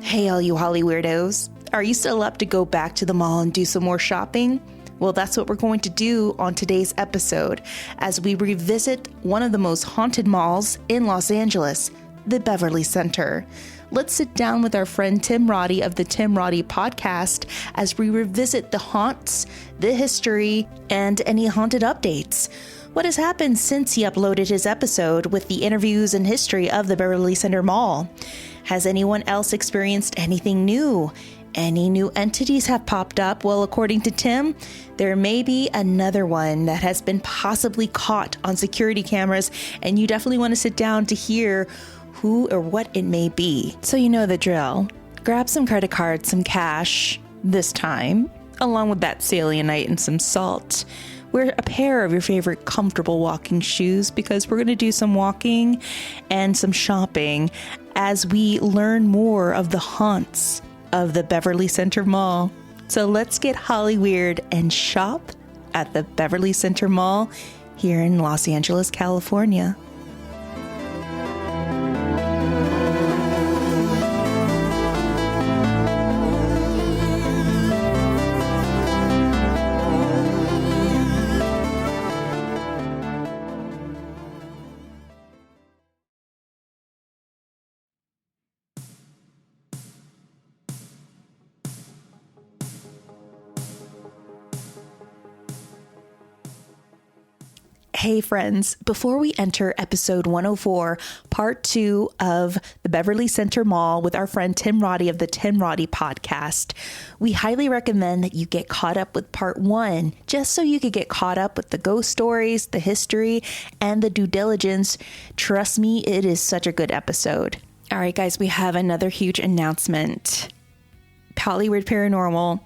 Hey, all you Hollyweirdos. Are you still up to go back to the mall and do some more shopping? Well, that's what we're going to do on today's episode as we revisit one of the most haunted malls in Los Angeles, the Beverly Center. Let's sit down with our friend Tim Roddy of the Tim Roddy podcast as we revisit the haunts, the history, and any haunted updates. What has happened since he uploaded his episode with the interviews and history of the Beverly Center Mall? Has anyone else experienced anything new? Any new entities have popped up? Well, according to Tim, there may be another one that has been possibly caught on security cameras, and you definitely want to sit down to hear who or what it may be. So you know the drill. Grab some credit cards, some cash this time, along with that selenite and some salt. Wear a pair of your favorite comfortable walking shoes because we're going to do some walking and some shopping as we learn more of the haunts of the Beverly Center Mall. So let's get Hollyweird and shop at the Beverly Center Mall here in Los Angeles, California. Hey friends, before we enter episode 104, part 2 of the Beverly Center Mall with our friend Tim Roddy of the Tim Roddy podcast, we highly recommend that you get caught up with part 1, just so you could get caught up with the ghost stories, the history, and the due diligence. Trust me, it is such a good episode. All right, guys, we have another huge announcement. Hollyweird Paranormal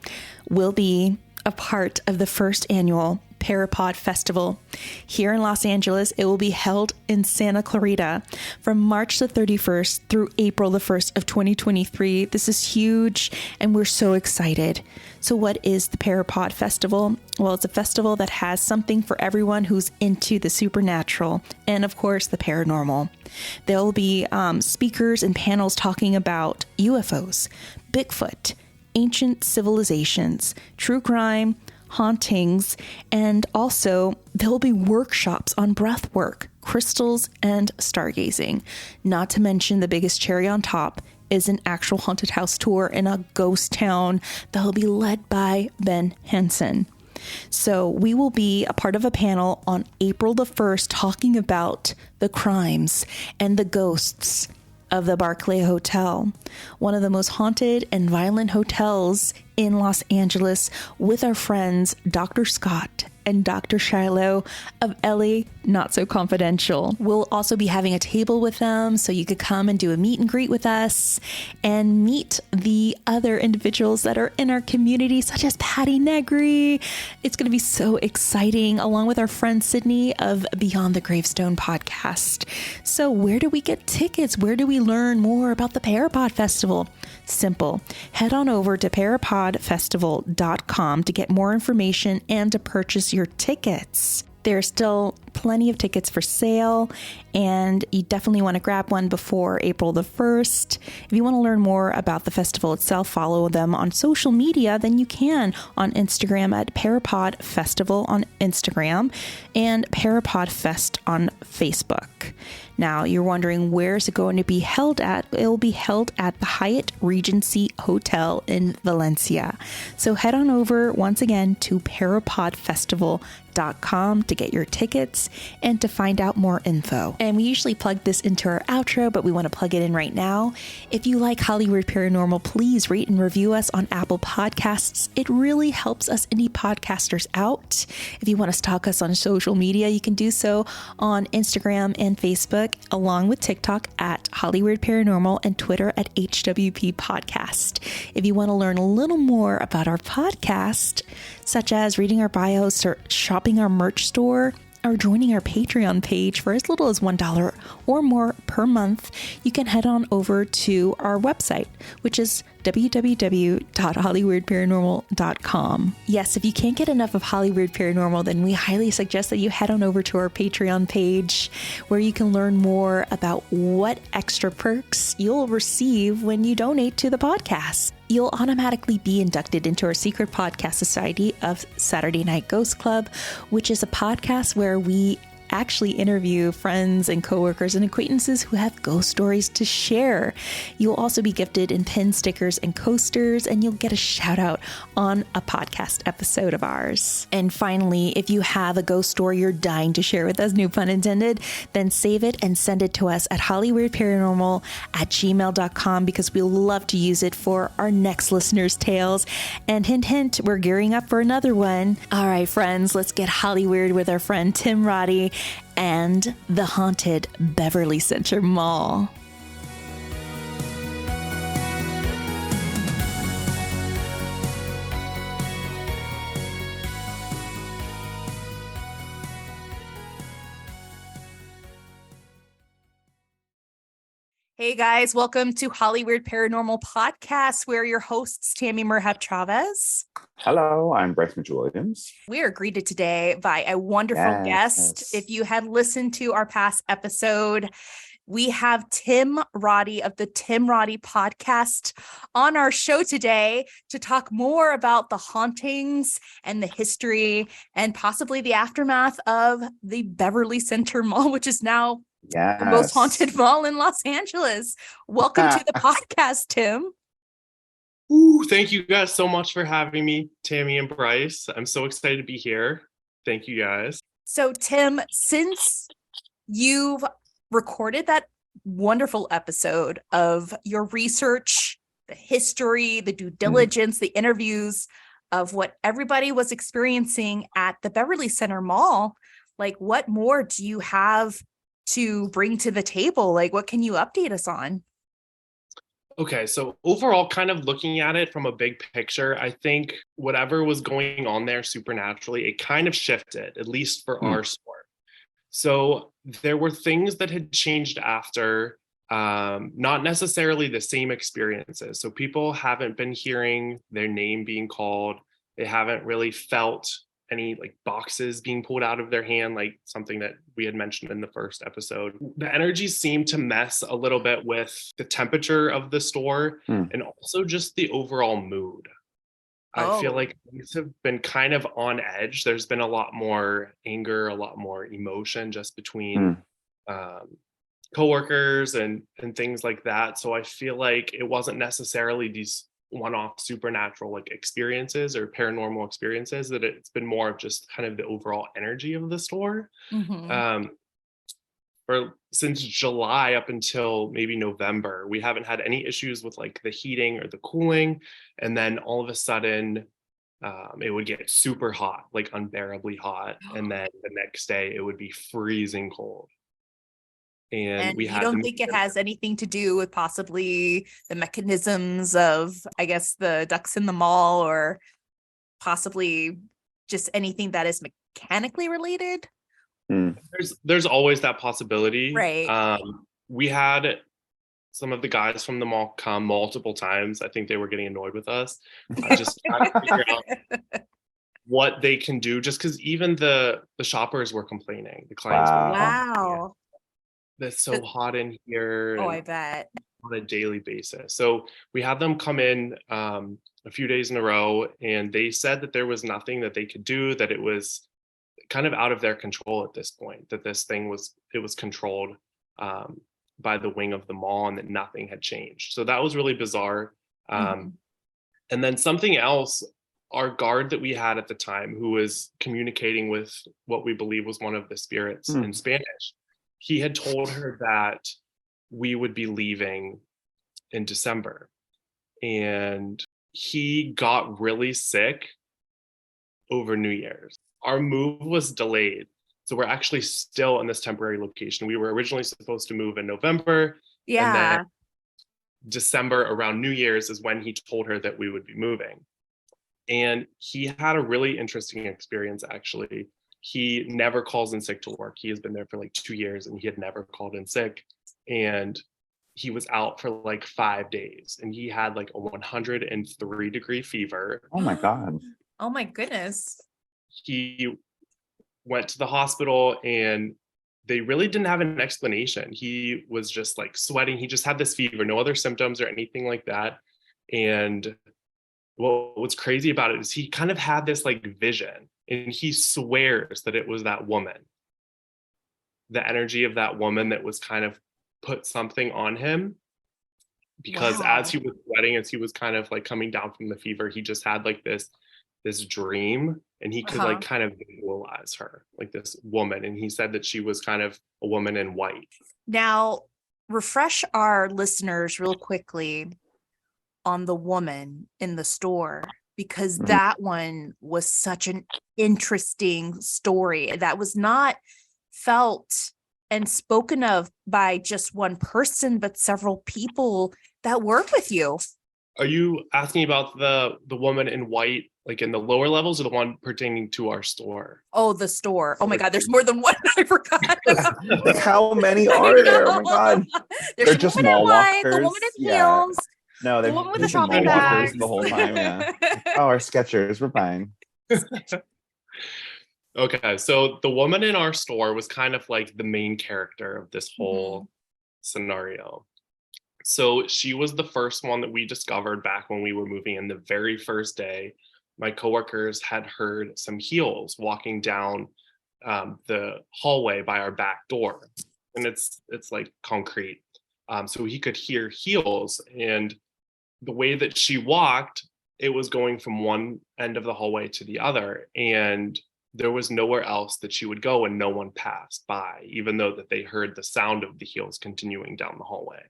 will be a part of the first annual PARAPOD Festival here in Los Angeles. It will be held in Santa Clarita from March the 31st through April the 1st of 2023. This is huge and we're so excited. So what is the PARAPOD Festival? Well, it's a festival that has something for everyone who's into the supernatural and of course the paranormal. There will be speakers and panels talking about UFOs, Bigfoot, ancient civilizations, true crime, hauntings, and also there'll be workshops on breath work, crystals, and stargazing. Not to mention the biggest cherry on top is an actual haunted house tour in a ghost town that'll be led by Ben Henson. So we will be a part of a panel on April the 1st talking about the crimes and the ghosts of the Barclay Hotel, one of the most haunted and violent hotels in Los Angeles, with our friends Dr. Scott and Dr. Shiloh of LA Not So Confidential. We'll also be having a table with them so you could come and do a meet and greet with us and meet the other individuals that are in our community, such as Patty Negri. It's going to be so exciting, along with our friend Sydney of Beyond the Gravestone podcast. So where do we get tickets? Where do we learn more about the PARAPOD Festival? Simple. Head on over to parapodfestival.com to get more information and to purchase your tickets. There's still plenty of tickets for sale, and you definitely want to grab one before April the 1st. If you want to learn more about the festival itself, follow them on social media, then you can on Instagram at Parapod Festival on Instagram and Parapod Fest on Facebook. Now, you're wondering, where is it going to be held at? It will be held at the HYATT Regency Hotel in Valencia. So head on over once again to parapodfestival.com to get your tickets and to find out more info. And we usually plug this into our outro, but we want to plug it in right now. If you like Hollyweird Paranormal, please rate and review us on Apple Podcasts. It really helps us indie podcasters out. If you want to stalk us on social media, you can do so on Instagram and Facebook, along with TikTok at Hollyweird Paranormal and Twitter at HWP Podcast. If you want to learn a little more about our podcast, such as reading our bios or shopping our merch store, or joining our Patreon page for as little as $1 or more per month, you can head on over to our website, which is www.hollyweirdparanormal.com. Yes, if you can't get enough of Hollyweird Paranormal, then we highly suggest that you head on over to our Patreon page where you can learn more about what extra perks you'll receive when you donate to the podcast. You'll automatically be inducted into our secret podcast society of Saturday Night Ghost Club, which is a podcast where we actually interview friends and coworkers and acquaintances who have ghost stories to share. You'll also be gifted in pin stickers and coasters, and you'll get a shout out on a podcast episode of ours. And finally, if you have a ghost story you're dying to share with us, no pun intended, then save it and send it to us at hollyweirdparanormal@gmail.com, because we'll love to use it for our next listener's tales. And hint, hint, we're gearing up for another one. All right, friends, let's get Hollyweird with our friend Tim Roddy and the haunted Beverly Center Mall. Hey guys, welcome to Hollyweird Paranormal Podcast. We're your hosts, Tammy Merhab Chavez. Hello, I'm Bryce Mitchell-Williams. We are greeted today by a wonderful guest. If you had listened to our past episode, we have Tim Roddy of the Tim Roddy podcast on our show today to talk more about the hauntings and the history and possibly the aftermath of the Beverly Center Mall, which is now the most haunted mall in Los Angeles. Welcome to the podcast, Tim. Ooh, thank you guys so much for having me, Tammy and Bryce. I'm so excited to be here. Thank you guys. So, Tim, since you've recorded that wonderful episode of your research, the history, the due diligence, the interviews of what everybody was experiencing at the Beverly Center Mall, like, what more do you have to bring to the table? Like, what can you update us on? Okay, so overall, kind of looking at it from a big picture, I think whatever was going on there supernaturally, it kind of shifted, at least for our sport. So there were things that had changed after, not necessarily the same experiences. So people haven't been hearing their name being called. They haven't really felt any like boxes being pulled out of their hand, like something that we had mentioned in the first episode. The energy seemed to mess a little bit with the temperature of the store and also just the overall mood. I feel like things have been kind of on edge. There's been a lot more anger, a lot more emotion just between coworkers and things like that. So I feel like it wasn't necessarily these one-off supernatural like experiences or paranormal experiences, that it's been more of just kind of the overall energy of the store. Or since July up until maybe November, we haven't had any issues with like the heating or the cooling, and then all of a sudden it would get super hot, like unbearably hot, and then the next day it would be freezing cold. And we you don't think it has anything to do with possibly the mechanisms of, I guess, the ducts in the mall, or possibly just anything that is mechanically related? There's always that possibility. Right. We had some of the guys from the mall come multiple times. I think they were getting annoyed with us. Just trying to figure out what they can do, just because even the shoppers were complaining. The clients were like, Wow. It's so hot in here. Oh, I bet. On a daily basis. So we had them come in a few days in a row, and they said that there was nothing that they could do, that it was kind of out of their control at this point, that this thing was controlled by the wing of the mall, and that nothing had changed. So that was really bizarre. And then something else, our guard that we had at the time, who was communicating with what we believe was one of the spirits in Spanish, he had told her that we would be leaving in December, and he got really sick over New Year's. Our move was delayed, so we're actually still in this temporary location. We were originally supposed to move in November, and then December around New Year's is when he told her that we would be moving. And he had a really interesting experience, actually. He never calls in sick to work. He has been there for like 2 years, and he had never called in sick. And he was out for like 5 days, and he had like a 103-degree fever. Oh my God. Oh my goodness. He went to the hospital, and they really didn't have an explanation. He was just like sweating. He just had this fever, no other symptoms or anything like that. And what's crazy about it is he kind of had this like vision, and he swears that it was that woman, the energy of that woman that was kind of put something on him, because as he was sweating, as he was kind of like coming down from the fever, he just had like this dream, and he could like kind of visualize her, like this woman. And he said that she was kind of a woman in white. Now, refresh our listeners real quickly on the woman in the store, because that one was such an interesting story that was not felt and spoken of by just one person, but several people that work with you. Are you asking about the woman in white, like in the lower levels, or the one pertaining to our store? Oh, the store. Oh my God, there's more than one. I forgot. Like, how many are there? Oh my God. They're just woman in mall white, walkers. the woman in Yeah. heels. No, they're The woman with the just mall shopping walkers bags. the whole time. Yeah. Oh, our Skechers, we're fine. Okay, so the woman in our store was kind of like the main character of this whole scenario. So she was the first one that we discovered back when we were moving in. The very first day, my coworkers had heard some heels walking down the hallway by our back door, and it's like concrete. So he could hear heels, and the way that she walked, it was going from one end of the hallway to the other, and there was nowhere else that she would go, and no one passed by, even though that they heard the sound of the heels continuing down the hallway.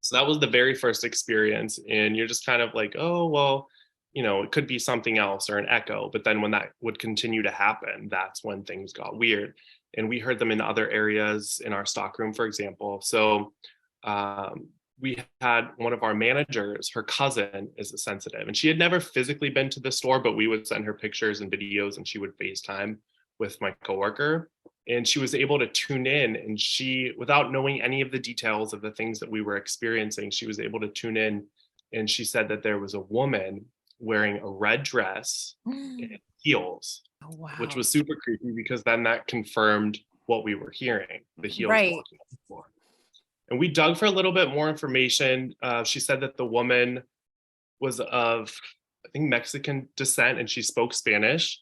So that was the very first experience, and you're just kind of like, oh, well, you know, it could be something else or an echo. But then when that would continue to happen, that's when things got weird. And we heard them in other areas in our stockroom, for example. So we had one of our managers, her cousin is a sensitive, and she had never physically been to the store, but we would send her pictures and videos, and she would FaceTime with my coworker, and she was able to tune in, and she, without knowing any of the details of the things that we were experiencing, she was able to tune in, and she said that there was a woman wearing a red dress and heels, which was super creepy, because then that confirmed what we were hearing, the heels walking on the floor. And we dug for a little bit more information. She said that the woman was of, I think, Mexican descent, and she spoke Spanish,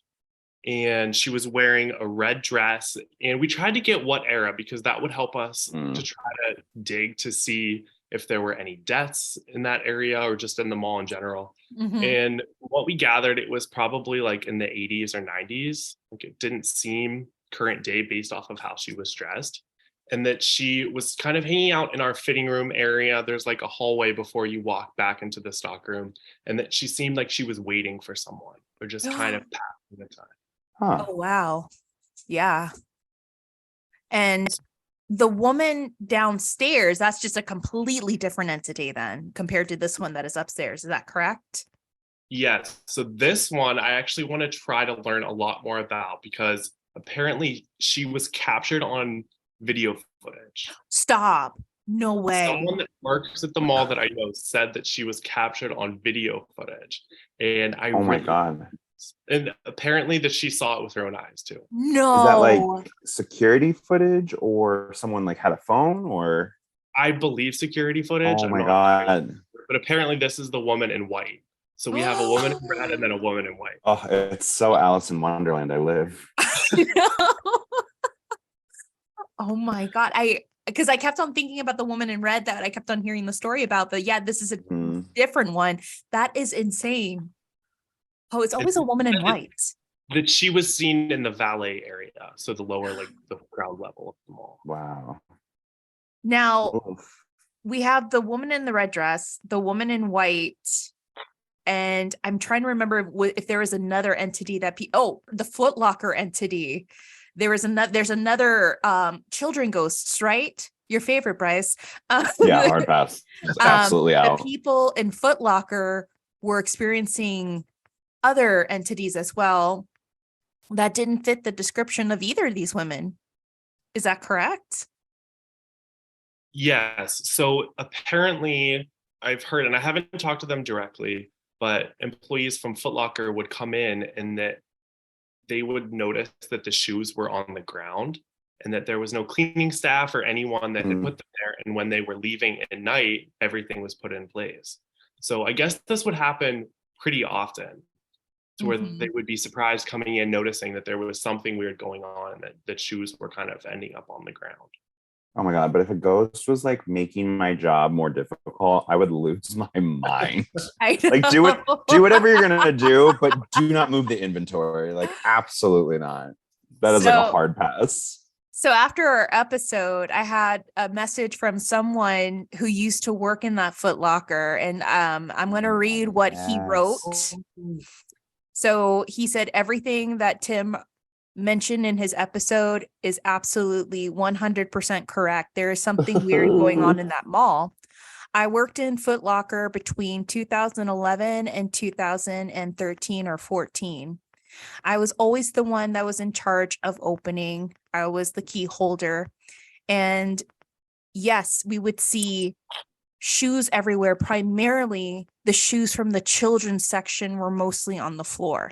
and she was wearing a red dress. And we tried to get what era, because that would help us to try to dig to see if there were any deaths in that area or just in the mall in general. And what we gathered, it was probably like in the 80s or 90s. Like, it didn't seem current day based off of how she was dressed. And that she was kind of hanging out in our fitting room area. There's like a hallway before you walk back into the stockroom, and that she seemed like she was waiting for someone, or just kind of passing the time. Huh. Oh, wow. Yeah. And the woman downstairs, that's just a completely different entity then compared to this one that is upstairs. Is that correct? Yes. So this one, I actually want to try to learn a lot more about, because apparently she was captured on video footage. Stop. No way. Someone that works at the mall that I know said that she was captured on video footage. And Oh my God. And apparently that she saw it with her own eyes too. No. Is that like security footage, or someone like had a phone, or? I believe security footage. Oh I'm my not God. sure. But apparently this is the woman in white. So we have a woman in red and then a woman in white. Oh, it's so Alice in Wonderland. I live. No. Oh my God. Because I kept on thinking about the woman in red that I kept on hearing the story about, but yeah, this is a different one. That is insane. Oh, it's always a woman in white. That she was seen in the valet area. So the lower, like the ground level of the mall. Wow. Now we have the woman in the red dress, the woman in white, and I'm trying to remember if there was another entity that the Foot Locker entity. There's another children ghosts, right? Your favorite, Bryce. Yeah, hard pass. Absolutely out. The people in Foot Locker were experiencing other entities as well that didn't fit the description of either of these women. Is that correct? Yes. So apparently I've heard, and I haven't talked to them directly, but employees from Foot Locker would come in and that they would notice that the shoes were on the ground and that there was no cleaning staff or anyone that had put them there. And when they were leaving at night, everything was put in place. So I guess this would happen pretty often, to where they would be surprised coming in, noticing that there was something weird going on, and that shoes were kind of ending up on the ground. Oh my God. But if a ghost was like making my job more difficult, I would lose my mind. I know. Like do whatever you're going to do, but do not move the inventory. Like absolutely not. That is like a hard pass. So after our episode, I had a message from someone who used to work in that Foot Locker, and I'm going to read what he wrote. So he said, everything that Tim mentioned in his episode is absolutely 100% correct. There is something weird going on in that mall. I worked in Foot Locker between 2011 and 2013 or 14. I was always the one that was in charge of opening. I was the key holder. And yes, we would see shoes everywhere. Primarily, the shoes from the children's section were mostly on the floor.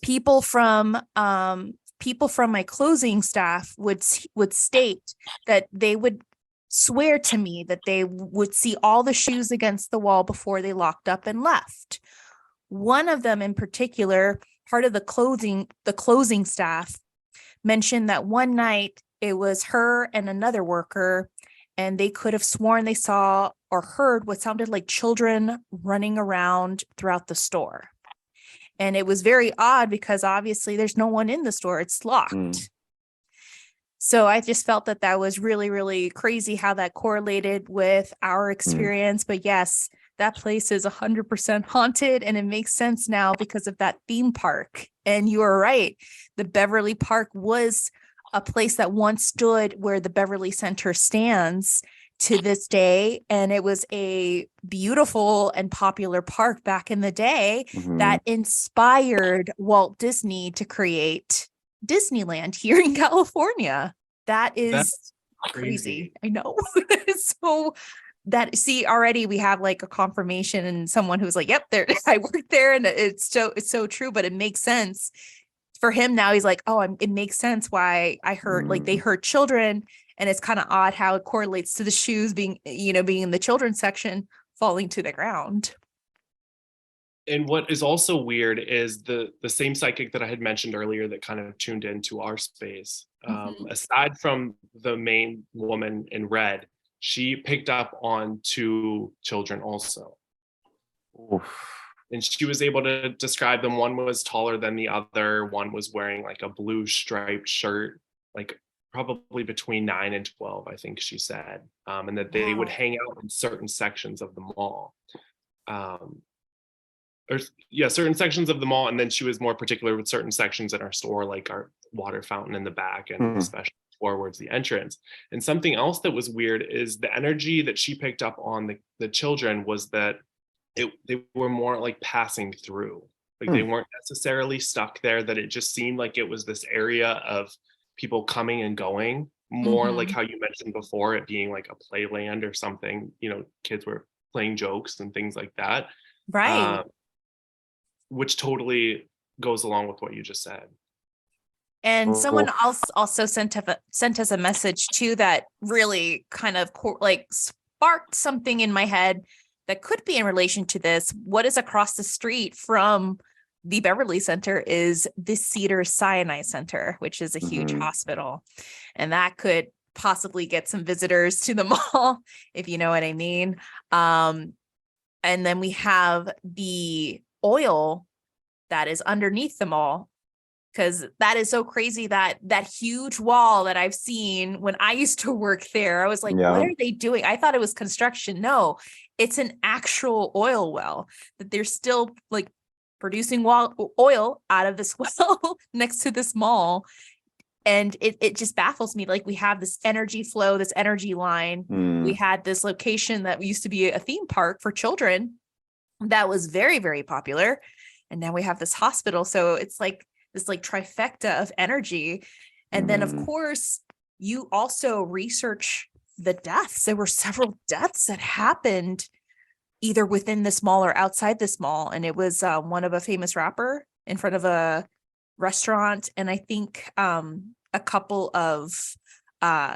People from my closing staff would state that they would swear to me that they would see all the shoes against the wall before they locked up and left. One of them in particular, part of the closing staff, mentioned that one night it was her and another worker, and they could have sworn they saw or heard what sounded like children running around throughout the store. And it was very odd because obviously there's no one in the store. It's locked. So I just felt that that was really, really crazy how that correlated with our experience. But yes, that place is 100% haunted, and it makes sense now because of that theme park. And you are right. The Beverly Park was a place that once stood where the Beverly Center stands to this day. And it was a beautiful and popular park back in the day that inspired Walt Disney to create Disneyland here in California. That's crazy. I know. So that, see, already we have like a confirmation and someone who's like, yep, there, I worked there, and it's so true, but it makes sense for him now. He's like, oh, it makes sense why I heard like they heard children. And it's kind of odd how it correlates to the shoes being in the children's section falling to the ground. And what is also weird is the same psychic that I had mentioned earlier that kind of tuned into our space. Aside from the main woman in red, she picked up on 2 children also. And she was able to describe them. One was taller than the other. One was wearing like a blue striped shirt, like probably between 9 and 12, I think she said. And that they would hang out in certain sections of the mall. Certain sections of the mall. And then she was more particular with certain sections in our store, like our water fountain in the back and especially towards the entrance. And something else that was weird is the energy that she picked up on the children was that they were more like passing through. Like they weren't necessarily stuck there, that it just seemed like it was this area of people coming and going, more like how you mentioned before, it being like a playland or something, kids were playing jokes and things like that. Right. Which totally goes along with what you just said. And someone else also sent us a message too that really kind of like sparked something in my head that could be in relation to this. What is across the street from the Beverly Center is the Cedar Sinai Center, which is a huge hospital. And that could possibly get some visitors to the mall, if you know what I mean. And then we have the oil that is underneath the mall, because that is so crazy that huge wall that I've seen when I used to work there, I was like, what are they doing? I thought it was construction. No, it's an actual oil well that they're still like producing oil out of this well next to this mall. And it just baffles me. Like, we have this energy flow, this energy line. We had this location that used to be a theme park for children that was very, very popular. And now we have this hospital. So it's like this like trifecta of energy. And then of course, you also research the deaths. There were several deaths that happened either within this mall or outside this mall. And it was one of a famous rapper in front of a restaurant. And I think a couple of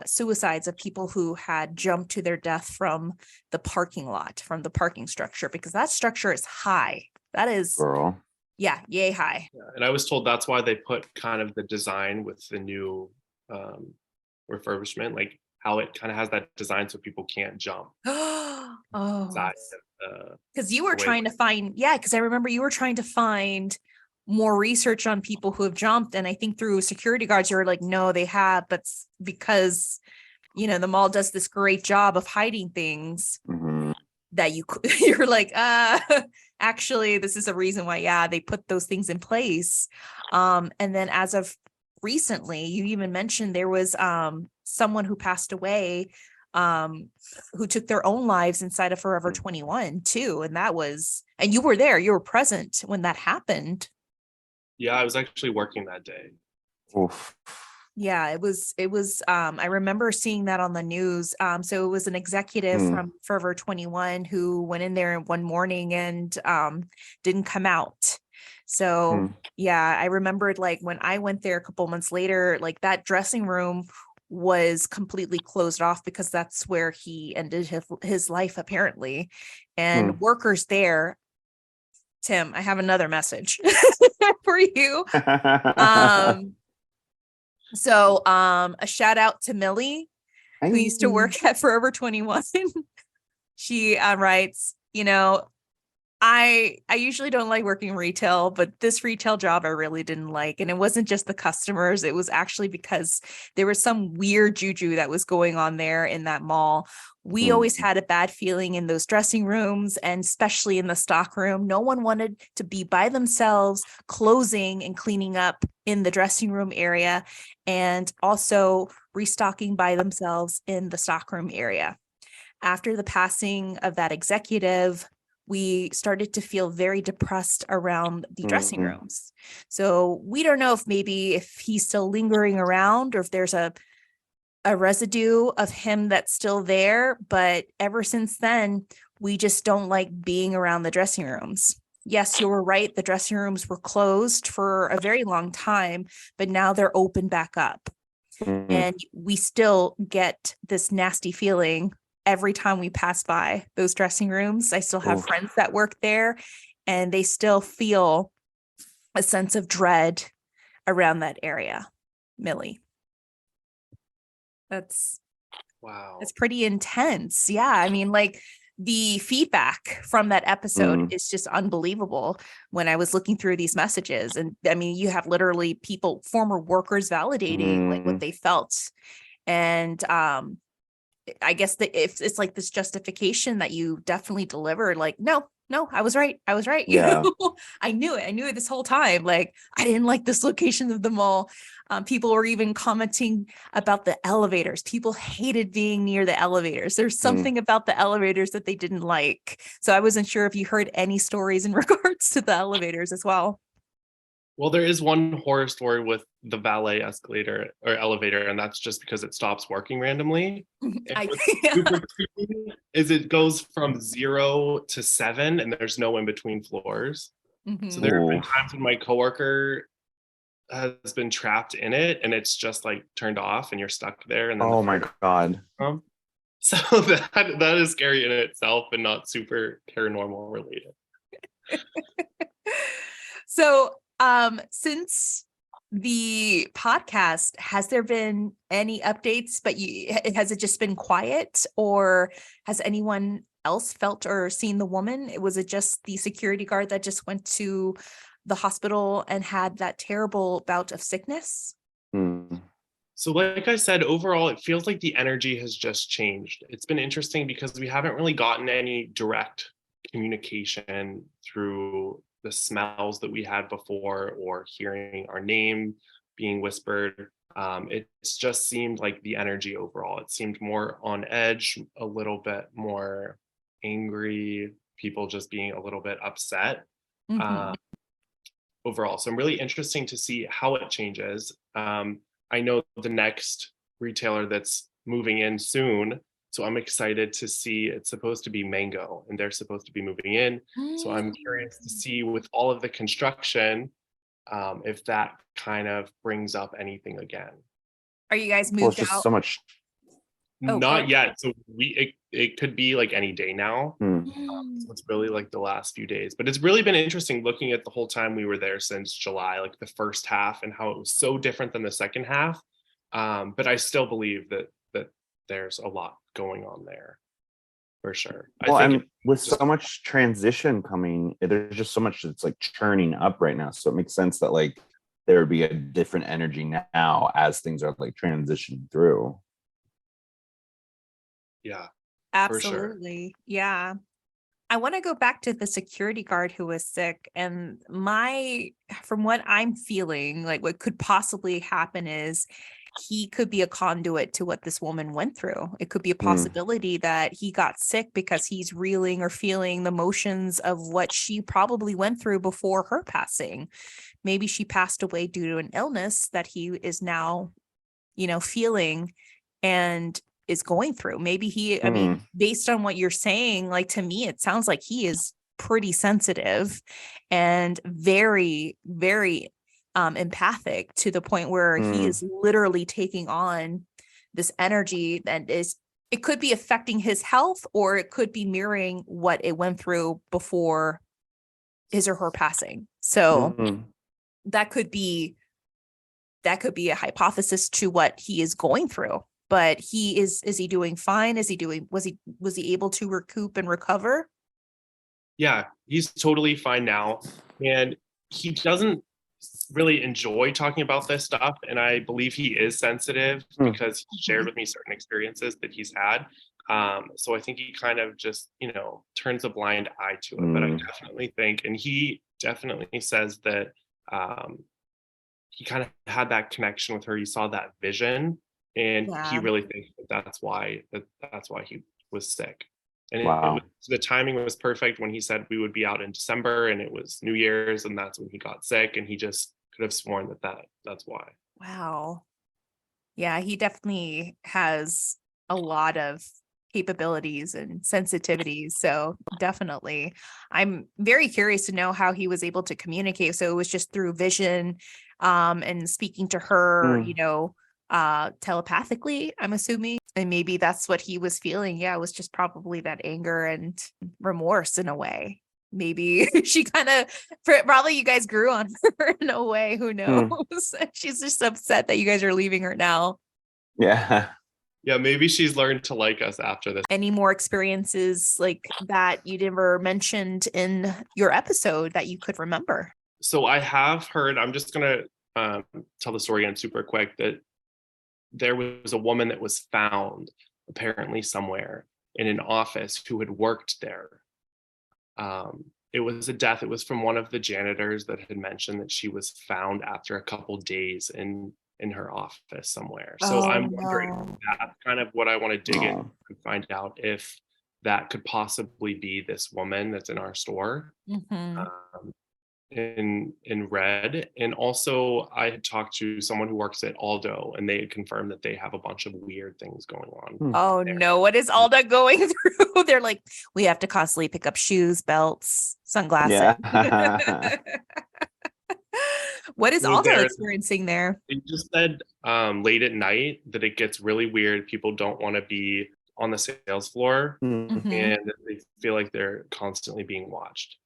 suicides of people who had jumped to their death from the parking lot, from the parking structure, because that structure is high. That is, Girl. yeah, yay high. Yeah, and I was told that's why they put kind of the design with the new refurbishment, like how it kind of has that design so people can't jump. Oh, Side because you were way- trying to find, yeah, because I remember you were trying to find more research on people who have jumped. And I think through security guards, you were like, no, they have, but because, you know, the mall does this great job of hiding things that you're like, actually, this is a reason why, yeah, they put those things in place. And then as of recently, you even mentioned there was someone who passed away who took their own lives inside of Forever 21 too. And that was, and you were there, you were present when that happened. Yeah, I was actually working that day. Oof. Yeah, it was, I remember seeing that on the news. So it was an executive from Forever 21 who went in there one morning and didn't come out. So yeah, I remembered like when I went there a couple months later, like that dressing room was completely closed off because that's where he ended his life apparently. And workers there, Tim, I have another message for you. So a shout out to Millie, who used to work at Forever 21. She writes, you know, I usually don't like working retail, but this retail job I really didn't like. And it wasn't just the customers. It was actually because there was some weird juju that was going on there in that mall. We always had a bad feeling in those dressing rooms, and especially in the stock room. No one wanted to be by themselves, closing and cleaning up in the dressing room area, and also restocking by themselves in the stockroom area. After the passing of that executive, we started to feel very depressed around the dressing rooms. So we don't know if he's still lingering around or if there's a residue of him that's still there. But ever since then, we just don't like being around the dressing rooms. Yes, you were right. The dressing rooms were closed for a very long time, but now they're open back up. And we still get this nasty feeling every time we pass by those dressing rooms. I still have friends that work there, and they still feel a sense of dread around that area. Millie. That's pretty intense. Yeah. I mean, like the feedback from that episode is just unbelievable when I was looking through these messages. And I mean, you have literally people, former workers validating like what they felt. And I guess that if it's like this justification that you definitely delivered, like, no, I was right. Yeah. I knew it this whole time. Like, I didn't like this location of the mall. People were even commenting about the elevators. People hated being near the elevators. There's something about the elevators that they didn't like. So I wasn't sure if you heard any stories in regards to the elevators as well. Well, there is one horror story with the valet escalator or elevator, and that's just because it stops working randomly. Super creepy is it goes from 0 to 7, and there's no in between floors. So there have been times when my coworker has been trapped in it, and it's just like turned off, and you're stuck there. And then my God. So that is scary in itself, and not super paranormal related. So since the podcast, has there been any updates, but has it just been quiet, or has anyone else felt or seen the woman? Was it just the security guard that just went to the hospital and had that terrible bout of sickness? So like I said, overall, it feels like the energy has just changed. It's been interesting because we haven't really gotten any direct communication through the smells that we had before or hearing our name being whispered. It's just seemed like the energy overall, it seemed more on edge, a little bit more angry, people just being a little bit upset overall. So I'm really interesting to see how it changes. I know the next retailer that's moving in soon. So I'm excited to see. It's supposed to be Mango, and they're supposed to be moving in. So I'm curious to see, with all of the construction, if that kind of brings up anything again. Are you guys Well, it's moved just out? so much. Oh, Not yet. So it could be like any day now. Hmm. So it's really like the last few days, but it's really been interesting looking at the whole time we were there since July, like the first half, and how it was so different than the second half. But I still believe that there's a lot going on there for sure. Well, I think and with so much transition coming, there's just so much that's like churning up right now. So it makes sense that like there would be a different energy now as things are like transitioning through. yeah, absolutely. Yeah. I want to go back to the security guard who was sick, and from what I'm feeling, like what could possibly happen is he could be a conduit to what this woman went through. It could be a possibility that he got sick because he's reeling or feeling the motions of what she probably went through before her passing. Maybe she passed away due to an illness that he is now, feeling and is going through. Maybe I mean, based on what you're saying, like to me, it sounds like he is pretty sensitive and very, very empathic, to the point where he is literally taking on this energy that it could be affecting his health, or it could be mirroring what it went through before his or her passing. So that could be a hypothesis to what he is going through. But is he doing fine? Was he able to recoup and recover? Yeah, he's totally fine now. And he doesn't really enjoy talking about this stuff. And I believe he is sensitive because he shared with me certain experiences that he's had. So I think he kind of just, turns a blind eye to it. But I definitely think, and he definitely says that he kind of had that connection with her. He saw that vision. And he really thinks that's why he was sick. And the timing was perfect when he said we would be out in December, and it was New Year's, and that's when he got sick, and he just could have sworn that's why. Wow. Yeah, he definitely has a lot of capabilities and sensitivities. So definitely, I'm very curious to know how he was able to communicate. So it was just through vision, and speaking to her, telepathically, I'm assuming. And maybe that's what he was feeling. Yeah, it was just probably that anger and remorse in a way. Maybe she probably you guys grew on her in a way. Who knows? She's just upset that you guys are leaving her now. Yeah. Yeah, maybe she's learned to like us after this. Any more experiences like that you never mentioned in your episode that you could remember? So I have heard, I'm just going to tell the story again super quick, that there was a woman that was found apparently somewhere in an office who had worked there. It was a death. It was from one of the janitors that had mentioned that she was found after a couple days in her office somewhere. So I'm wondering, that's kind of what I want to dig in and find out, if that could possibly be this woman that's in our store. In red. And also I had talked to someone who works at Aldo, and they had confirmed that they have a bunch of weird things going on. Oh no, what is Aldo going through? They're like, we have to constantly pick up shoes, belts, sunglasses. Yeah. What is Aldo experiencing there? They just said late at night that it gets really weird. People don't want to be on the sales floor, and they feel like they're constantly being watched.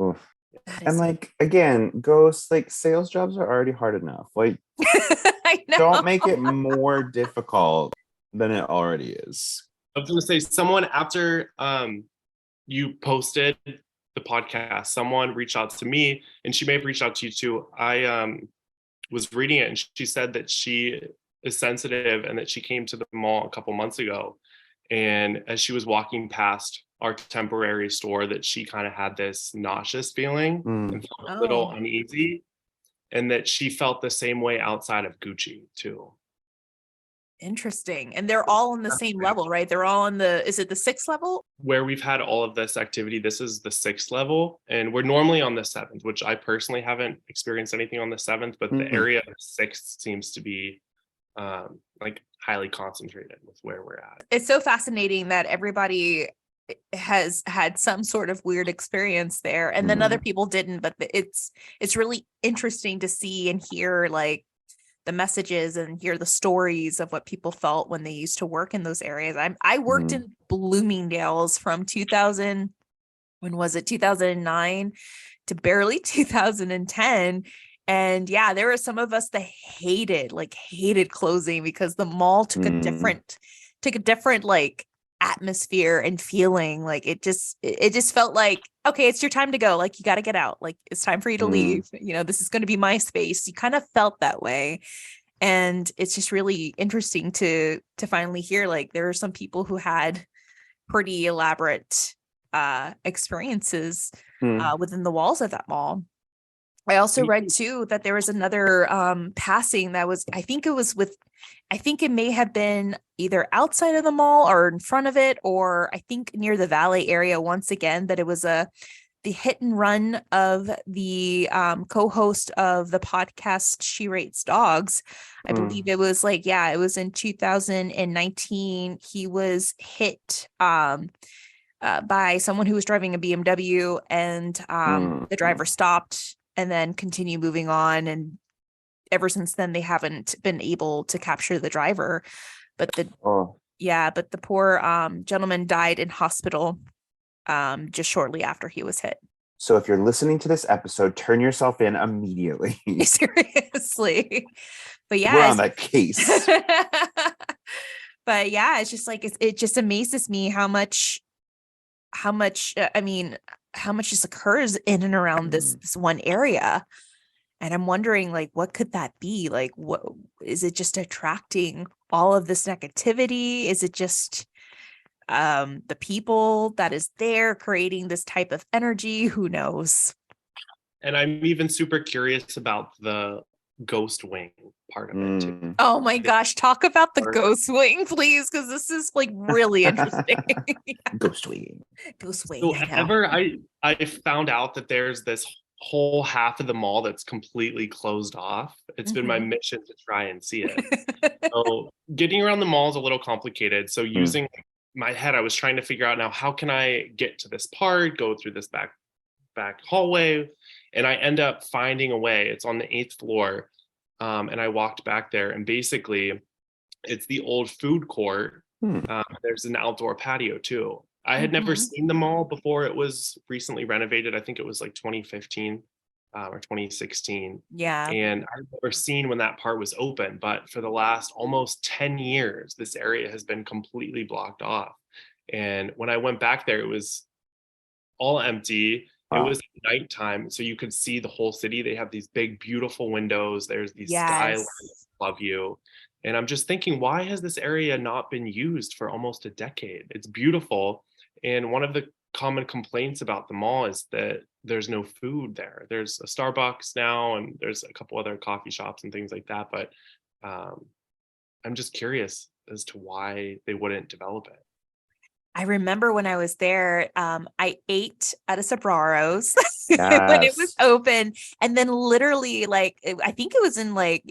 Oof. And like, again, ghosts, like, sales jobs are already hard enough. Like, don't make it more difficult than it already is. I was going to say, someone after you posted the podcast, someone reached out to me, and she may have reached out to you too. I was reading it, and she said that she is sensitive and that she came to the mall a couple months ago. And as she was walking past our temporary store, that she kind of had this nauseous feeling and felt a little uneasy, and that she felt the same way outside of Gucci too. Interesting. And they're all on the same level, right? They're all on is it the 6th level? Where we've had all of this activity, this is the 6th level, and we're normally on the 7th, which I personally haven't experienced anything on the 7th, but the area of 6th seems to be like highly concentrated with where we're at. It's so fascinating that everybody has had some sort of weird experience there, and then other people didn't, but it's really interesting to see and hear like the messages and hear the stories of what people felt when they used to work in those areas. I worked in Bloomingdale's from 2000, when was it, 2009 to barely 2010. And yeah, there were some of us that hated closing because the mall took a different like atmosphere and feeling. Like it just felt like, okay, it's your time to go. Like you got to get out. Like it's time for you to leave. You know, this is going to be my space. You kind of felt that way. And it's just really interesting to finally hear, like, there are some people who had pretty elaborate experiences within the walls of that mall. I also read too that there was another passing that was, I think it may have been either outside of the mall or in front of it, or I think near the Valley area once again, that it was the hit and run of the co-host of the podcast She Rates Dogs. I believe it was like, yeah, it was in 2019. He was hit by someone who was driving a BMW, and the driver stopped and then continue moving on. And ever since then, they haven't been able to capture the driver. But the poor gentleman died in hospital just shortly after he was hit. So if you're listening to this episode, turn yourself in immediately. Seriously. But yeah, we're on that case. But yeah, it's just like, it just amazes me how much just occurs in and around this one area. And I'm wondering, like, what could that be? Like, what is it, just attracting all of this negativity? Is it just the people that is there creating this type of energy? Who knows? And I'm even super curious about the ghost wing part of it too. Oh my gosh, talk about the ghost wing, please, because this is like really interesting. Ghost wing. So I found out that there's this whole half of the mall that's completely closed off. It's been my mission to try and see it. So getting around the mall is a little complicated. So using my head, I was trying to figure out, now how can I get to this part, go through this back hallway, and I end up finding a way. It's on the 8th floor, and I walked back there, and basically it's the old food court. There's an outdoor patio too. I had never seen the mall before it was recently renovated. I think it was like 2015 or 2016. Yeah. And I've never seen when that part was open, but for the last almost 10 years, this area has been completely blocked off. And when I went back there, it was all empty. It was nighttime, so you could see the whole city. They have these big, beautiful windows. There's these skylines above you. And I'm just thinking, why has this area not been used for almost a decade? It's beautiful. And one of the common complaints about the mall is that there's no food there. There's a Starbucks now, and there's a couple other coffee shops and things like that. But I'm just curious as to why they wouldn't develop it. I remember when I was there, I ate at a Sabraro's when it was open. And then literally, like, I think it was in late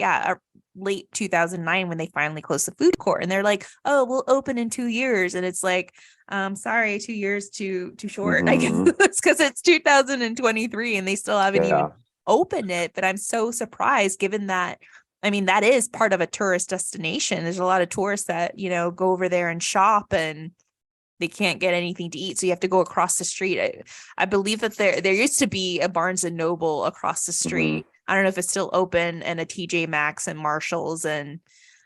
2009 when they finally closed the food court. And they're like, oh, we'll open in 2 years. And it's like, sorry, 2 years too short. I guess it's because it's 2023 and they still haven't even opened it. But I'm so surprised, given that, I mean, that is part of a tourist destination. There's a lot of tourists that, go over there and shop, and they can't get anything to eat, so you have to go across the street. I believe that there used to be a Barnes and Noble across the street. I don't know if it's still open, and a TJ Maxx and Marshalls and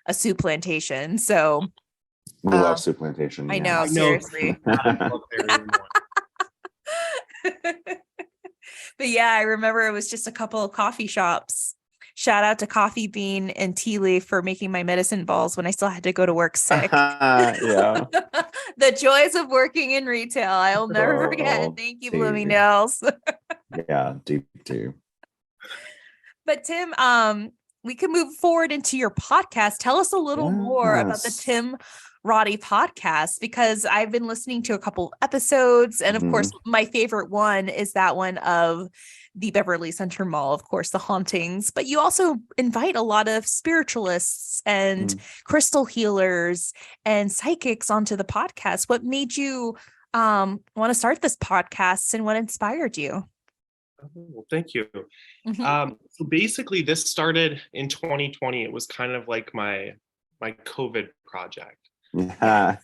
a Soup Plantation. So we love Soup Plantation. I know, seriously. But yeah, I remember it was just a couple of coffee shops. Shout out to Coffee Bean and Tea Leaf for making my medicine balls when I still had to go to work sick. Yeah. The joys of working in retail. I'll never forget. Thank you, Bloomingdale's. Yeah, deep. But Tim, we can move forward into your podcast. Tell us a little more about the Tim Roddy podcast, because I've been listening to a couple episodes, and of course, my favorite one is that one of the Beverly Center Mall, of course, the hauntings, but you also invite a lot of spiritualists and crystal healers and psychics onto the podcast. What made you want to start this podcast, and what inspired you? Well, thank you. Mm-hmm. So basically, this started in 2020. It was kind of like my COVID project. Yeah.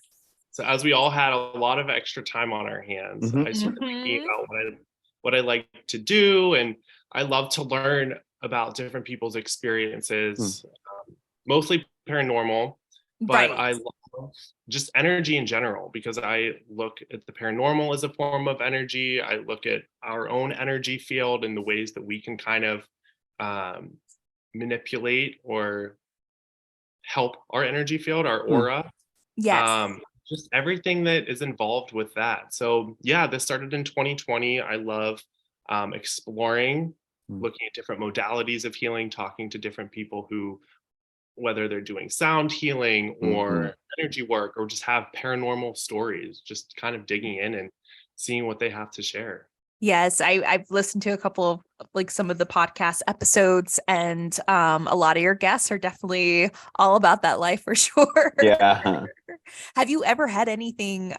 So as we all had a lot of extra time on our hands, I started thinking about what I like to do, and I love to learn about different people's experiences, mostly paranormal, but I love just energy in general, because I look at the paranormal as a form of energy. I look at our own energy field and the ways that we can kind of manipulate or help our energy field, our aura. Yes. Just everything that is involved with that. So yeah, this started in 2020. I love exploring, looking at different modalities of healing, talking to different people who, whether they're doing sound healing or energy work or just have paranormal stories, just kind of digging in and seeing what they have to share. Yes, I've listened to a couple of like some of the podcast episodes, and a lot of your guests are definitely all about that life for sure. Yeah. Have you ever had anything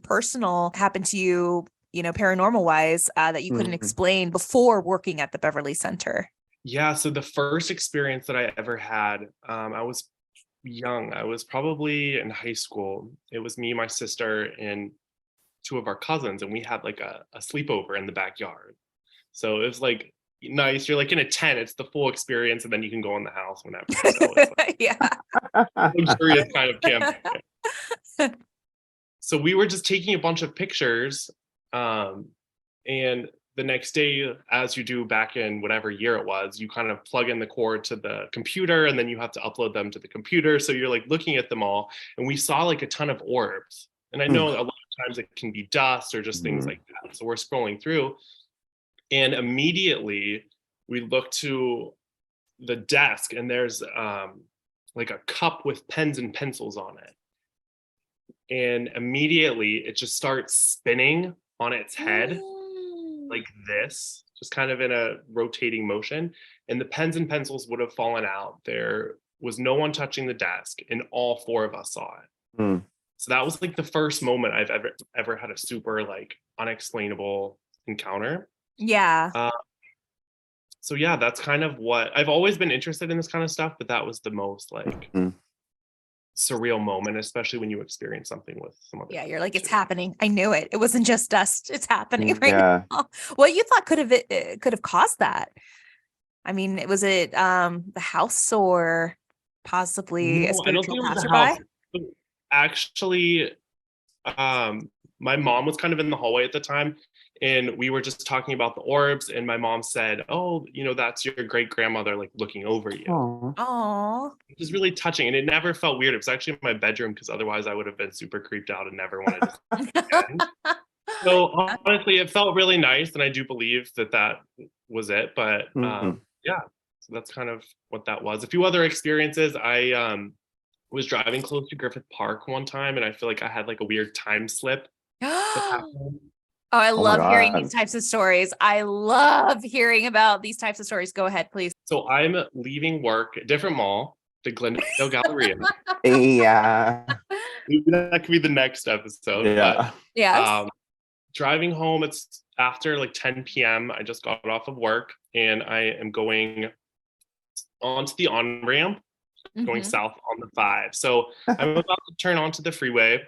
personal happen to you, paranormal wise, that you couldn't explain before working at the Beverly Center? Yeah, so the first experience that I ever had, I was young. I was probably in high school. It was me, my sister, and two of our cousins, and we had like a sleepover in the backyard. So it was like nice. You're like in a tent. It's the full experience, and then you can go in the house whenever. So it's like Yeah. luxurious kind of camp. So we were just taking a bunch of pictures, and the next day, as you do back in whatever year it was, you kind of plug in the cord to the computer, and then you have to upload them to the computer. So you're like looking at them all, and we saw like a ton of orbs. And I know a lot of times it can be dust or just things like that. So we're scrolling through, and immediately we look to the desk, and there's like a cup with pens and pencils on it. And immediately it just starts spinning on its head like this, just kind of in a rotating motion. And the pens and pencils would have fallen out. There was no one touching the desk, and all four of us saw it. So that was like the first moment I've ever had a super like unexplainable encounter. Yeah. So yeah, that's kind of what I've always been interested in, this kind of stuff, but that was the most like surreal moment, especially when you experience something with some other. Yeah, you're like, it's happening. I knew it. It wasn't just dust. It's happening right Yeah. now. What you thought could have caused that? I mean, was it the house or possibly a No, I don't spiritual think it was the passerby? house. Actually, my mom was kind of in the hallway at the time, and we were just talking about the orbs, and my mom said, "Oh, that's your great grandmother like looking over you." Oh, It was really touching, and it never felt weird. It was actually in my bedroom, because otherwise I would have been super creeped out and never wanted to see it again. So honestly, it felt really nice, and I do believe that was it. But yeah, so that's kind of what that was. A few other experiences. I was driving close to Griffith Park one time, and I feel like I had like a weird time slip that happened. Oh, I my love hearing God. these types of stories. I love hearing about these types of stories. Go ahead, please. So I'm leaving work at a different mall, the Glendale Galleria. Yeah. Maybe that could be the next episode. Yeah. Yes. But driving home, it's after like 10 p.m. I just got off of work, and I am going onto the on-ramp, going south on the 5. So I'm about to turn onto the freeway,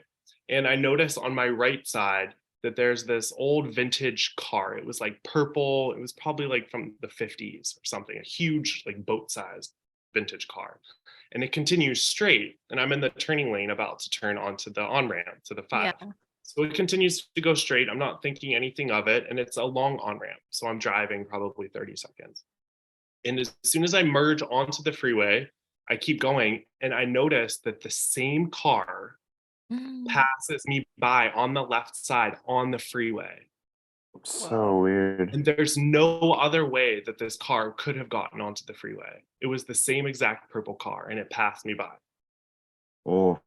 and I notice on my right side that there's this old vintage car. It was like purple. It was probably like from the 50s or something, a huge like boat-sized vintage car. And it continues straight, and I'm in the turning lane about to turn onto the on-ramp to the 5. Yeah. So it continues to go straight. I'm not thinking anything of it, and it's a long on-ramp. So I'm driving probably 30 seconds. And as soon as I merge onto the freeway, I keep going, and I notice that the same car passes me by on the left side on the freeway. So weird. And there's no other way that this car could have gotten onto the freeway. It was the same exact purple car, and it passed me by. Oh.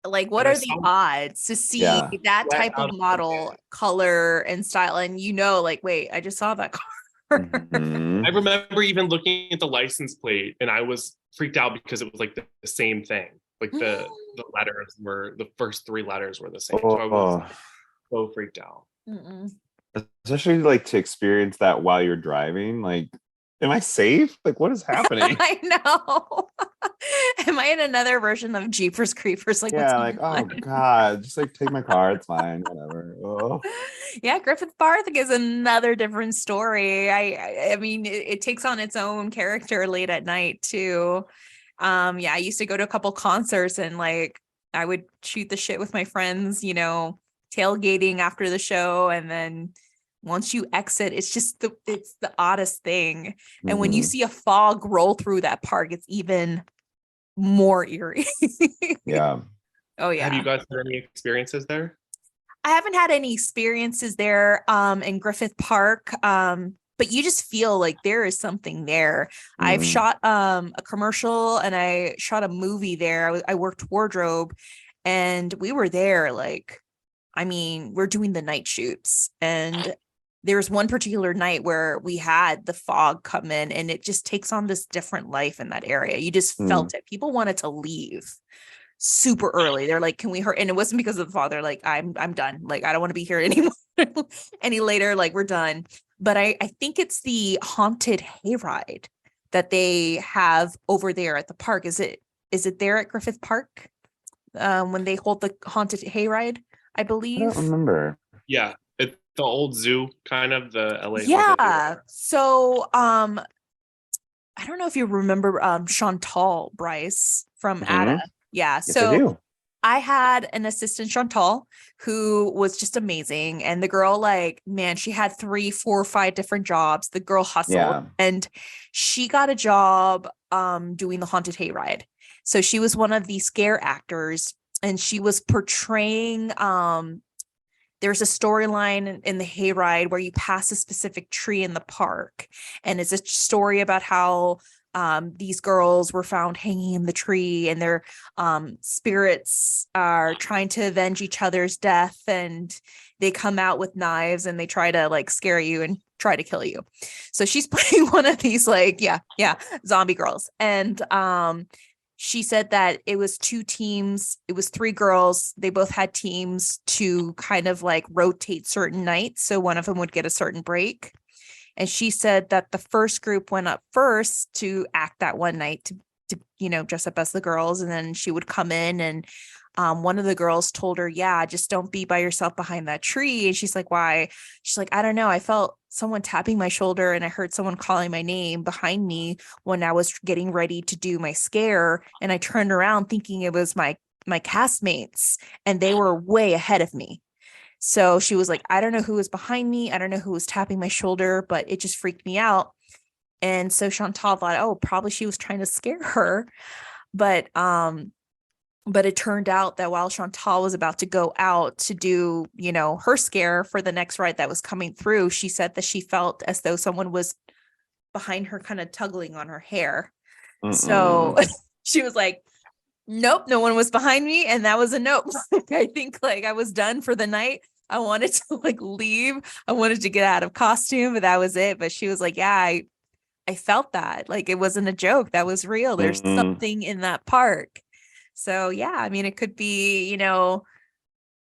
Like, what And are the odds to see that type of model, color, and style? And like, wait, I just saw that car. Mhm. I remember even looking at the license plate and I was freaked out because it was like the same thing. Like the letters were, the first three letters were the same. So I was Oh, so freaked out. Mm-mm. especially like to experience that while you're driving. Like, am I safe? Like, what is happening? I know. Am I in another version of Jeepers Creepers? Like, what's Yeah, like, going oh on? God, just like take my car, it's fine, whatever. Oh. Yeah, Griffith Park is another different story. I mean, it takes on its own character late at night too. Yeah, I used to go to a couple concerts and like I would shoot the shit with my friends, tailgating after the show, and then once you exit, it's the oddest thing. And when you Mhm. see a fog roll through that park, it's even more eerie. Yeah. Oh Have you yeah. guys had any experiences there? I haven't had any experiences there in Griffith Park. But you just feel like there is something there. I've Mhm. shot a commercial and I shot a movie there. I worked wardrobe and we were there like, I mean, we're doing the night shoots, and there was one particular night where we had the fog come in and it just takes on this different life in that area. You just Mhm. felt it. People wanted to leave super early. They're like, can we hurry? And it wasn't because of the fog. They're like, I'm done. Like, I don't want to be here anymore any later. Like, we're done. But I think it's the haunted hayride that they have over there at the park. Is it there at Griffith Park? When they hold the haunted hayride, I I don't believe. remember. Yeah, it's the old zoo, kind of the LA haunted Yeah. hayride. So I don't know if you remember Chantal Bryce from Ada. Mhm. Yeah. Yes, I So do. I had an assistant, Chantal, who was just amazing. And the girl, like, man, she had 3, 4, 5 different jobs. The girl hustled Yeah. and she got a job doing the haunted hayride. So she was one of the scare actors and she was portraying there's a storyline in the hayride where you pass a specific tree in the park, and it's a story about how these girls were found hanging in the tree, and their spirits are trying to avenge each other's death, and they come out with knives and they try to like scare you and try to kill you. So she's playing one of these like zombie girls, and she said that it was 2 teams. It was 3 girls. They both had teams to kind of like rotate certain nights. So one of them would get a certain break. And she said that the first group went up first to act that one night to dress up as the girls. And then she would come in and one of the girls told her, yeah, just don't be by yourself behind that tree. And she's like, why? She's like, I don't know. I felt someone tapping my shoulder and I heard someone calling my name behind me when I was getting ready to do my scare. And I turned around thinking it was my castmates and they were way ahead of me. So she was like, I don't know who was behind me. I don't know who was tapping my shoulder, but it just freaked me out. And so Chantal thought, oh, probably she was trying to scare her. But it turned out that while Chantal was about to go out to do, her scare for the next ride that was coming through, she said that she felt as though someone was behind her, kind of tugging on her hair. So Mm-mm. she was like, nope, no one was behind me. And that was a nope. I think like I was done for the night. I wanted to like leave. I wanted to get out of costume, but that was it. But she was like, yeah, I felt that. Like it wasn't a joke. That was real. There's Mm-mm. something in that park. So yeah, I mean, it could be,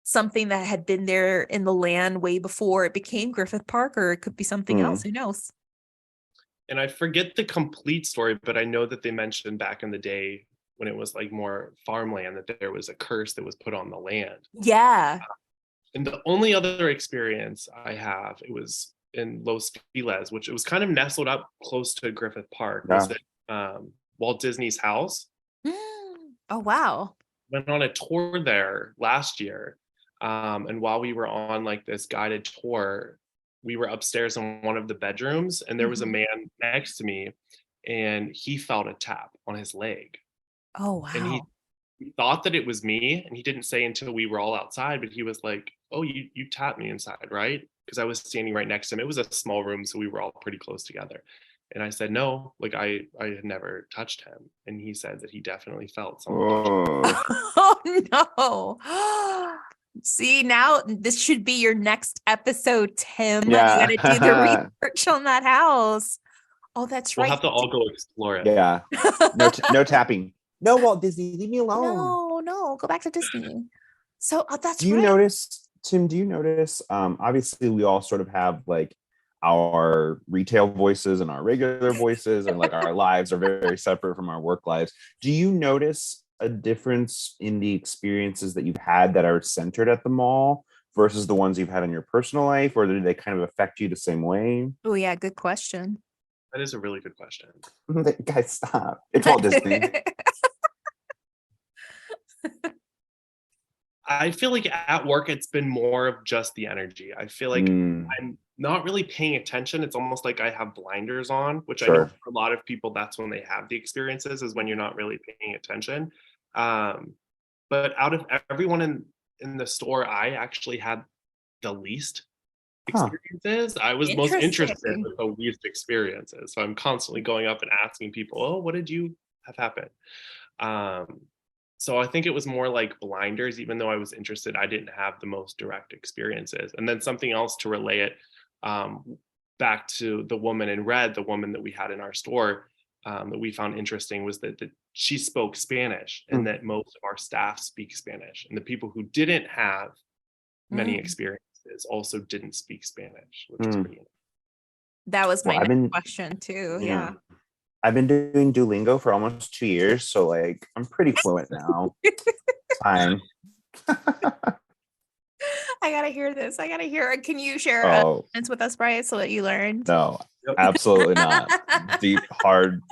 something that had been there in the land way before it became Griffith Park, or it could be something else. Mm. Who knows? And I forget the complete story, but I know that they mentioned back in the day when it was like more farmland that there was a curse that was put on the land. Yeah. And the only other experience I have, it was in Los Feliz, which it was kind of nestled up close to Griffith Park, was Yeah. that Walt Disney's house. Oh, wow. Went on a tour there last year. And while we were on like this guided tour, we were upstairs in one of the bedrooms and there was a Mhm. man next to me and he felt a tap on his leg. Oh, And he wow. thought that it was me and he didn't say until we were all outside, but he was like, oh, you tapped me inside, right? Because I was standing right next to him. It was a small room, so we were all pretty close together. And I said, no, like I had never touched him. And he said that he definitely felt someone touch him. Oh. Oh, no. See, now this should be your next episode, Tim. Yeah. You gotta do the research on that house. Oh, that's We'll right. have to all go explore it. Yeah. No tapping. No, Walt Disney, leave me alone. No, go back to Disney. So that's Do you right. notice, Tim, obviously we all sort of have like our retail voices and our regular voices, and like our lives are very separate from our work lives. Do you notice a difference in the experiences that you've had that are centered at the mall versus the ones you've had in your personal life, or do they kind of affect you the same way? Oh yeah, good question. That is a really good question. Guys, stop. It's Walt Disney. I feel like at work, it's been more of just the energy. I feel like I'm not really paying attention. It's almost like I have blinders on, which I know for a lot of people, that's when they have the experiences, is when you're not really paying attention. But out of everyone in the store, I actually had the least experiences. I was most interested in the least experiences. So I'm constantly going up and asking people, oh, what did you have happen? So I think it was more like blinders. Even though I was interested, I didn't have the most direct experiences. And then something else to relay it back to the woman in red, the woman that we had in our store, that we found interesting, was that she spoke Spanish, and that most of our staff speak Spanish. And the people who didn't have many experiences also didn't speak Spanish, which is pretty interesting. That was my next question too. Yeah. I've been doing Duolingo for almost 2 years, so like I'm pretty fluent now. Fine. I gotta hear this. I gotta hear it. Can you share a sentence with us, Bryce, so that you learned? No, absolutely not. Deep, hard.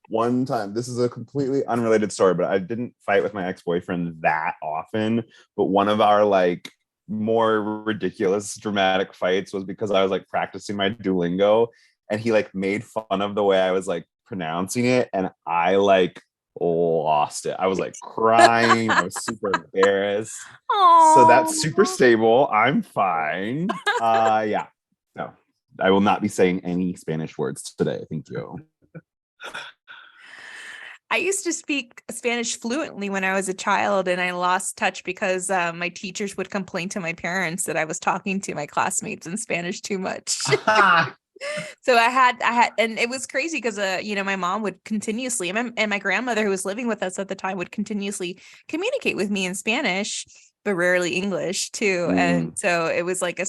One time, this is a completely unrelated story, but I didn't fight with my ex-boyfriend that often. But one of our like more ridiculous, dramatic fights was because I was like practicing my Duolingo, and he like made fun of the way I was like pronouncing it, and I like lost it. I was like crying. I was super embarrassed. Aww. So that's super stable. I'm fine. Yeah. No, I will not be saying any Spanish words today. Thank you. I used to speak Spanish fluently when I was a child, and I lost touch because my teachers would complain to my parents that I was talking to my classmates in Spanish too much. So I had, and it was crazy because, my mom would continuously, and my grandmother, who was living with us at the time, would continuously communicate with me in Spanish, but rarely English too. And so it was like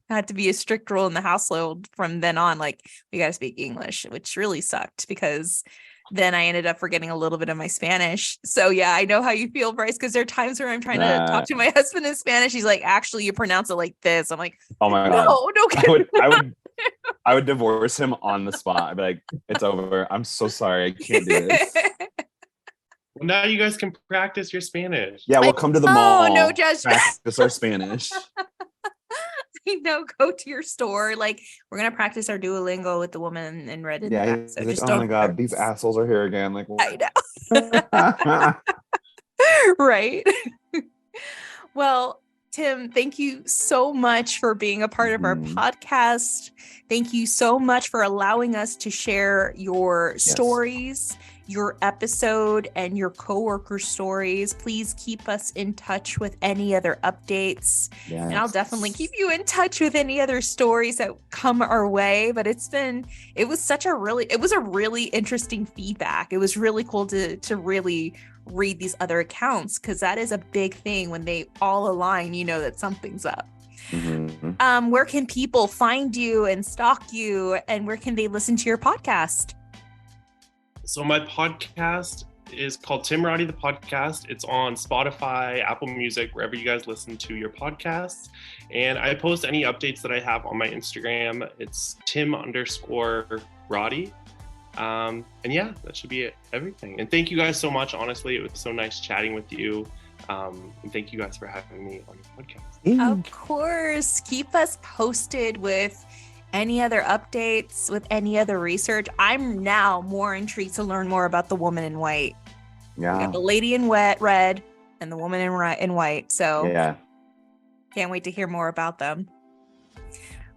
had to be a strict rule in the household from then on. Like, we got to speak English, which really sucked because then I ended up forgetting a little bit of my Spanish. So yeah, I know how you feel, Bryce, because there are times where I'm trying to talk to my husband in Spanish. He's like, actually, you pronounce it like this. I'm like, oh my God. No. I would divorce him on the spot. I'd be like, it's over. I'm so sorry. I can't do this. Well, now you guys can practice your Spanish. Yeah, we'll come to the mall. Oh, no judgment. Practice our Spanish. Go to your store. Like, we're going to practice our Duolingo with the woman in red. Yeah, so like, oh my God, these assholes are here again. Like, I know. Right. Well, Tim, thank you so much for being a part of our podcast. Thank you so much for allowing us to share your stories, your episode, and your coworker stories. Please keep us in touch with any other updates. Yes. And I'll definitely keep you in touch with any other stories that come our way. But it was a really interesting feedback. It was really cool to really read these other accounts, because that is a big thing. When they all align, you know that something's up. Where can people find you and stalk you, and where can they listen to your podcast? So my podcast is called Tim Roddy the Podcast. It's on Spotify, Apple Music, wherever you guys listen to your podcasts. And I post any updates that I have on my Instagram. It's Tim_Roddy. And yeah, that should be everything. And thank you guys so much. Honestly, it was so nice chatting with you. And thank you guys for having me on your podcast. Of course. Keep us posted with any other updates, with any other research. I'm now more intrigued to learn more about the woman in white. Yeah. We got the lady in red and the woman in white. So yeah, can't wait to hear more about them.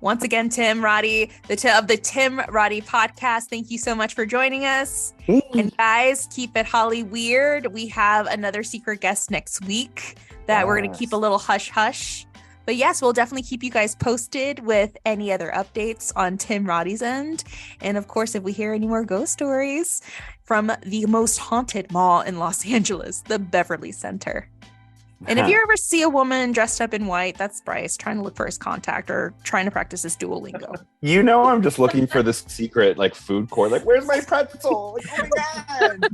Once again, Tim Roddy, of the Tim Roddy Podcast, thank you so much for joining us. And guys, keep it Holly Weird. We have another secret guest next week. that we're going to keep a little hush hush. But yes, we'll definitely keep you guys posted with any other updates on Tim Roddy's end. And of course, if we hear any more ghost stories from the most haunted mall in Los Angeles, the Beverly Center. And if you ever see a woman dressed up in white, that's Bryce trying to look for his contact or trying to practice his Duolingo. You know, I'm just looking for this secret like food court. Like, where's my pretzel? Like, oh my God.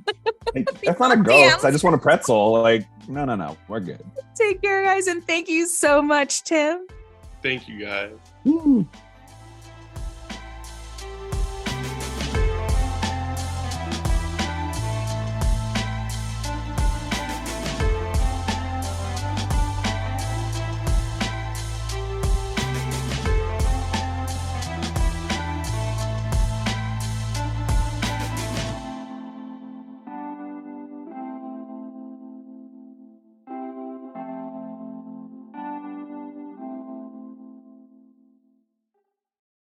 Like, that's not a ghost. I just want a pretzel. Like, no. We're good. Take care, guys. And thank you so much, Tim. Thank you, guys. Woo.